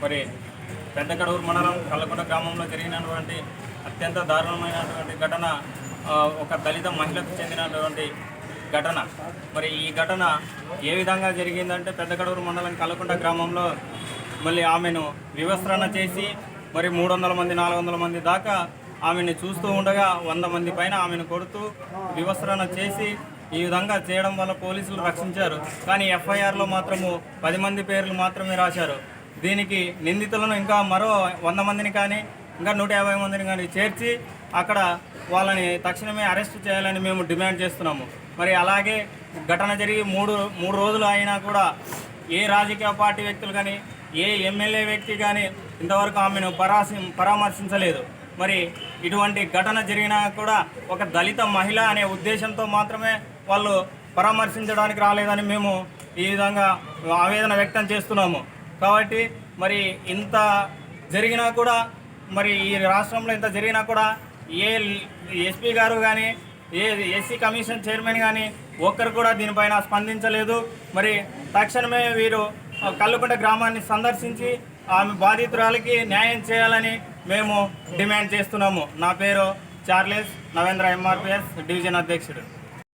మరి పెద్ద కడూరు మండలం కల్లకొండ గ్రామంలో జరిగినటువంటి అత్యంత దారుణమైనటువంటి ఘటన ఒక దళిత మహిళకు చెందినటువంటి ఘటన. మరి ఈ ఘటన ఏ విధంగా జరిగిందంటే పెద్ద కడూరు మండలం కల్లకొండ గ్రామంలో మళ్ళీ ఆమెను వివస్త్రణ చేసి మరి 300 మంది 400 మంది దాకా ఆమెను చూస్తూ ఉండగా 100 మంది పైన ఆమెను కొడుతూ వివస్త్రణ చేసి ఈ విధంగా చేయడం వల్ల పోలీసులు రక్షించారు. కానీ ఎఫ్ఐఆర్లో మాత్రము 10 మంది పేర్లు మాత్రమే రాశారు. దీనికి నిందితులను ఇంకా మరో 100 మందిని కానీ ఇంకా 150 మందిని కానీ చేర్చి అక్కడ వాళ్ళని తక్షణమే అరెస్ట్ చేయాలని మేము డిమాండ్ చేస్తున్నాము. మరి అలాగే ఘటన జరిగి మూడు రోజులు అయినా కూడా ఏ రాజకీయ పార్టీ వ్యక్తులు కానీ ఏ ఎమ్మెల్యే వ్యక్తి కానీ ఇంతవరకు ఆమెను పరామర్శించలేదు. మరి ఇటువంటి ఘటన జరిగినా కూడా ఒక దళిత మహిళ అనే ఉద్దేశంతో మాత్రమే వాళ్ళు పరామర్శించడానికి రాలేదని మేము ఈ విధంగా ఆవేదన వ్యక్తం చేస్తున్నాము. కాబట్టి మరి ఇంత జరిగినా కూడా మరి ఈ రాష్ట్రంలో ఇంత జరిగినా కూడా ఏ ఎస్పీ గారు కానీ ఏ ఎస్సీ కమిషన్ చైర్మన్ కానీ ఒక్కరు కూడా దీనిపైన స్పందించలేదు. మరి తక్షణమే వీరు కల్లకొండ గ్రామాన్ని సందర్శించి ఆమె బాధితురాలకి న్యాయం చేయాలని మేము డిమాండ్ చేస్తున్నాము. నా పేరు చార్లెస్ నవేంద్ర, ఎంఆర్పిఎస్ డివిజన్ అధ్యక్షుడు.